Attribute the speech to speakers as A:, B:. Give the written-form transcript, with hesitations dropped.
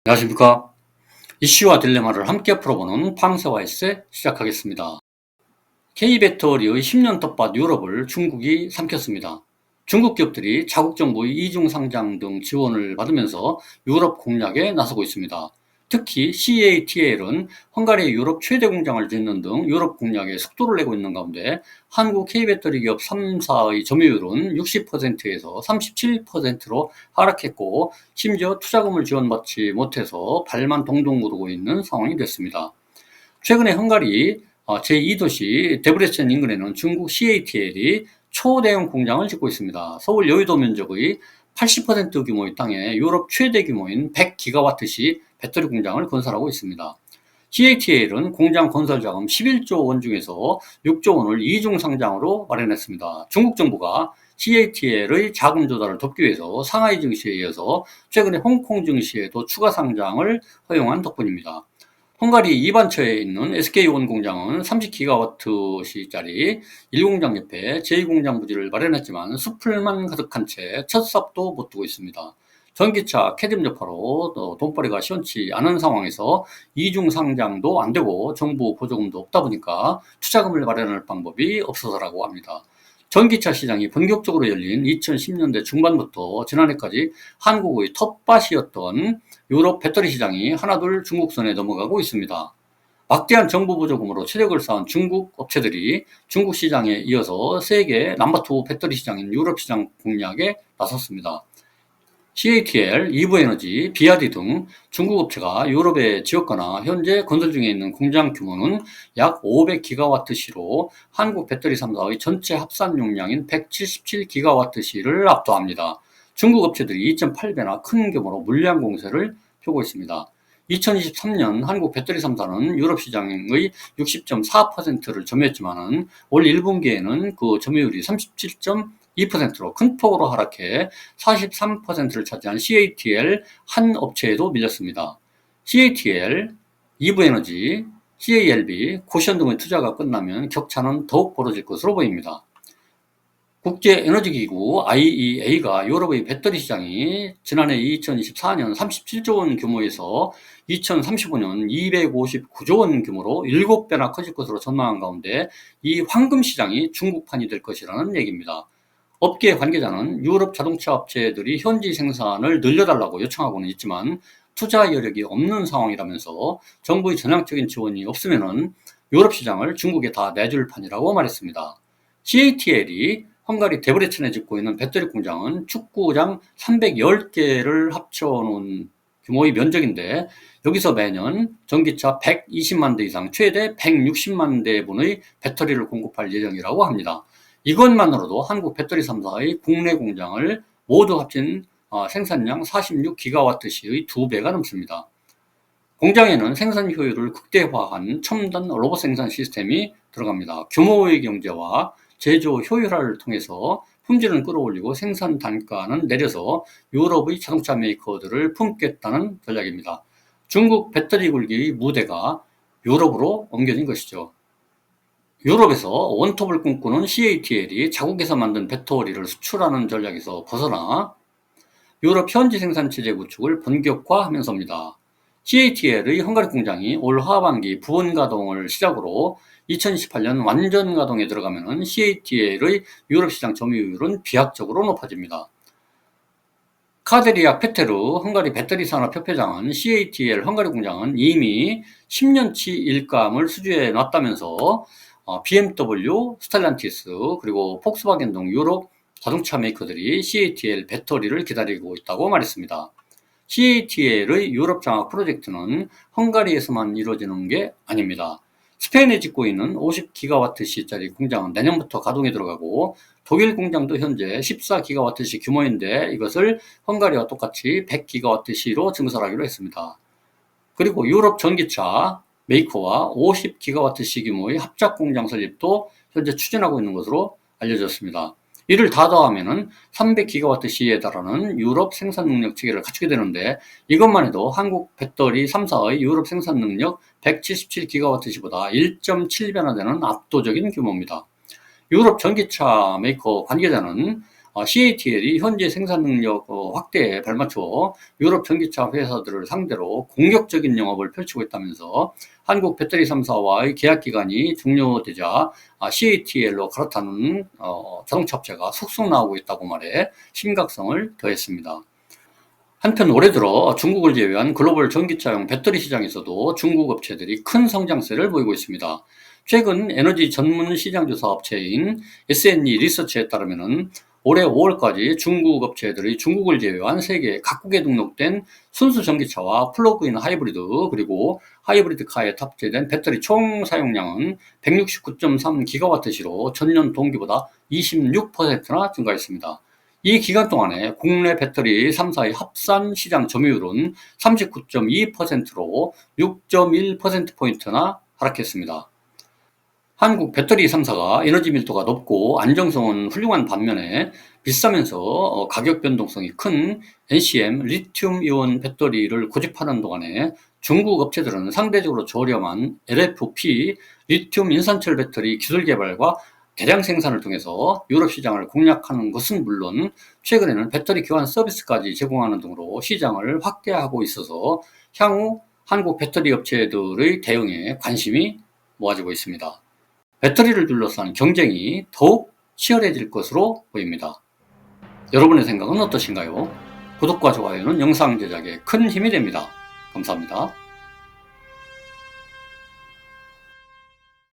A: 안녕하십니까. 이슈와 딜레마를 함께 풀어보는 팡세와이스 시작하겠습니다. K배터리의 10년 텃밭 유럽을 중국이 삼켰습니다. 중국 기업들이 자국 정부의 이중 상장 등 지원을 받으면서 유럽 공략에 나서고 있습니다. 특히 CATL은 헝가리의 유럽 최대 공장을 짓는 등 유럽 공략에 속도를 내고 있는 가운데 한국 K배터리 기업 3사의 점유율은 60%에서 37%로 하락했고, 심지어 투자금을 지원받지 못해서 발만 동동 구르고 있는 상황이 됐습니다. 최근에 헝가리 제2도시 데브레첸 인근에는 중국 CATL이 초대형 공장을 짓고 있습니다. 서울 여의도 면적의 80% 규모의 땅에 유럽 최대 규모인 100기가와트시 배터리 공장을 건설하고 있습니다. CATL은 공장 건설 자금 11조 원 중에서 6조 원을 이중 상장으로 마련했습니다. 중국 정부가 CATL의 자금 조달을 돕기 위해서 상하이 증시에 이어서 최근에 홍콩 증시에도 추가 상장을 허용한 덕분입니다. 헝가리 이반처에 있는 SK온 공장은 30기가와트시짜리 1공장 옆에 제2공장 부지를 마련했지만 숲을만 가득한 채 첫 삽도 못 두고 있습니다. 전기차 캐즘 여파로 돈벌이가 시원치 않은 상황에서 이중 상장도 안 되고 정부 보조금도 없다 보니까 투자금을 마련할 방법이 없어서라고 합니다. 전기차 시장이 본격적으로 열린 2010년대 중반부터 지난해까지 한국의 텃밭이었던 유럽 배터리 시장이 하나둘 중국 손에 넘어가고 있습니다. 막대한 정부 보조금으로 체력을 쌓은 중국 업체들이 중국 시장에 이어서 세계 넘버2 배터리 시장인 유럽 시장 공략에 나섰습니다. CATL, 이브에너지, 비아디 등 중국 업체가 유럽에 지었거나 현재 건설 중에 있는 공장 규모는 약 500기가와트시로 한국 배터리 3사의 전체 합산 용량인 177기가와트시를 압도합니다. 중국 업체들이 2.8배나 큰 규모로 물량 공세를 펴고 있습니다. 2023년 한국 배터리 3사는 유럽 시장의 60.4%를 점유했지만 올 1분기에는 그 점유율이 37.2%로 큰 폭으로 하락해 43%를 차지한 CATL 한 업체에도 밀렸습니다. CATL, 이브에너지, CALB, 코션 등의 투자가 끝나면 격차는 더욱 벌어질 것으로 보입니다. 국제에너지기구 IEA가 유럽의 배터리 시장이 지난해 2024년 37조 원 규모에서 2035년 259조 원 규모로 7배나 커질 것으로 전망한 가운데 이 황금 시장이 중국판이 될 것이라는 얘기입니다. 업계 관계자는 유럽 자동차 업체들이 현지 생산을 늘려달라고 요청하고는 있지만 투자 여력이 없는 상황이라면서 정부의 전향적인 지원이 없으면은 유럽 시장을 중국에 다 내줄 판이라고 말했습니다. CATL이 헝가리 데브레첸에 짓고 있는 배터리 공장은 축구장 310개를 합쳐놓은 규모의 면적인데 여기서 매년 전기차 120만 대 이상 최대 160만 대분의 배터리를 공급할 예정이라고 합니다. 이것만으로도 한국 배터리 3사의 국내 공장을 모두 합친 생산량 46기가와트시의 2배가 넘습니다. 공장에는 생산 효율을 극대화한 첨단 로봇 생산 시스템이 들어갑니다. 규모의 경제와 제조 효율화를 통해서 품질은 끌어올리고 생산 단가는 내려서 유럽의 자동차 메이커들을 품겠다는 전략입니다. 중국 배터리 굴기의 무대가 유럽으로 옮겨진 것이죠. 유럽에서 원톱을 꿈꾸는 CATL이 자국에서 만든 배터리를 수출하는 전략에서 벗어나 유럽 현지 생산 체제 구축을 본격화하면서입니다. CATL의 헝가리 공장이 올 하반기 부분 가동을 시작으로 2028년 완전 가동에 들어가면 CATL의 유럽 시장 점유율은 비약적으로 높아집니다. 카데리아 페테르 헝가리 배터리 산업 협회장은 CATL 헝가리 공장은 이미 10년치 일감을 수주해 놨다면서 BMW, 스텔란티스 그리고 폭스바겐 등 유럽 자동차 메이커들이 CATL 배터리를 기다리고 있다고 말했습니다. CATL의 유럽 장악 프로젝트는 헝가리에서만 이루어지는 게 아닙니다. 스페인에 짓고 있는 50기가와트시짜리 공장은 내년부터 가동에 들어가고 독일 공장도 현재 14기가와트시 규모인데 이것을 헝가리와 똑같이 100기가와트시로 증설하기로 했습니다. 그리고 유럽 전기차 메이커와 50기가와트시 규모의 합작 공장 설립도 현재 추진하고 있는 것으로 알려졌습니다. 이를 다 더하면은 300기가와트시에 달하는 유럽 생산 능력 체계를 갖추게 되는데 이것만 해도 한국 배터리 3사의 유럽 생산 능력 177기가와트시보다 1.7배나 되는 압도적인 규모입니다. 유럽 전기차 메이커 관계자는 CATL이 현재 생산 능력 확대에 발맞춰 유럽 전기차 회사들을 상대로 공격적인 영업을 펼치고 있다면서 한국 배터리 3사와의 계약 기간이 종료되자 CATL로 갈아타는 자동차 업체가 속속 나오고 있다고 말해 심각성을 더했습니다. 한편 올해 들어 중국을 제외한 글로벌 전기차용 배터리 시장에서도 중국 업체들이 큰 성장세를 보이고 있습니다. 최근 에너지 전문 시장 조사 업체인 SNE 리서치에 따르면 올해 5월까지 중국 업체들이 중국을 제외한 세계 각국에 등록된 순수 전기차와 플러그인 하이브리드 그리고 하이브리드 카에 탑재된 배터리 총 사용량은 169.3기가와트시로 전년 동기보다 26%나 증가했습니다. 이 기간 동안에 국내 배터리 3사의 합산 시장 점유율은 39.2%로 6.1%포인트나 하락했습니다. 한국 배터리 3사가 에너지 밀도가 높고 안정성은 훌륭한 반면에 비싸면서 가격 변동성이 큰 NCM 리튬 이온 배터리를 고집하는 동안에 중국 업체들은 상대적으로 저렴한 LFP 리튬 인산철 배터리 기술 개발과 대량 생산을 통해서 유럽 시장을 공략하는 것은 물론 최근에는 배터리 교환 서비스까지 제공하는 등으로 시장을 확대하고 있어서 향후 한국 배터리 업체들의 대응에 관심이 모아지고 있습니다. 배터리를 둘러싼 경쟁이 더욱 치열해질 것으로 보입니다. 여러분의 생각은 어떠신가요? 구독과 좋아요는 영상 제작에 큰 힘이 됩니다. 감사합니다.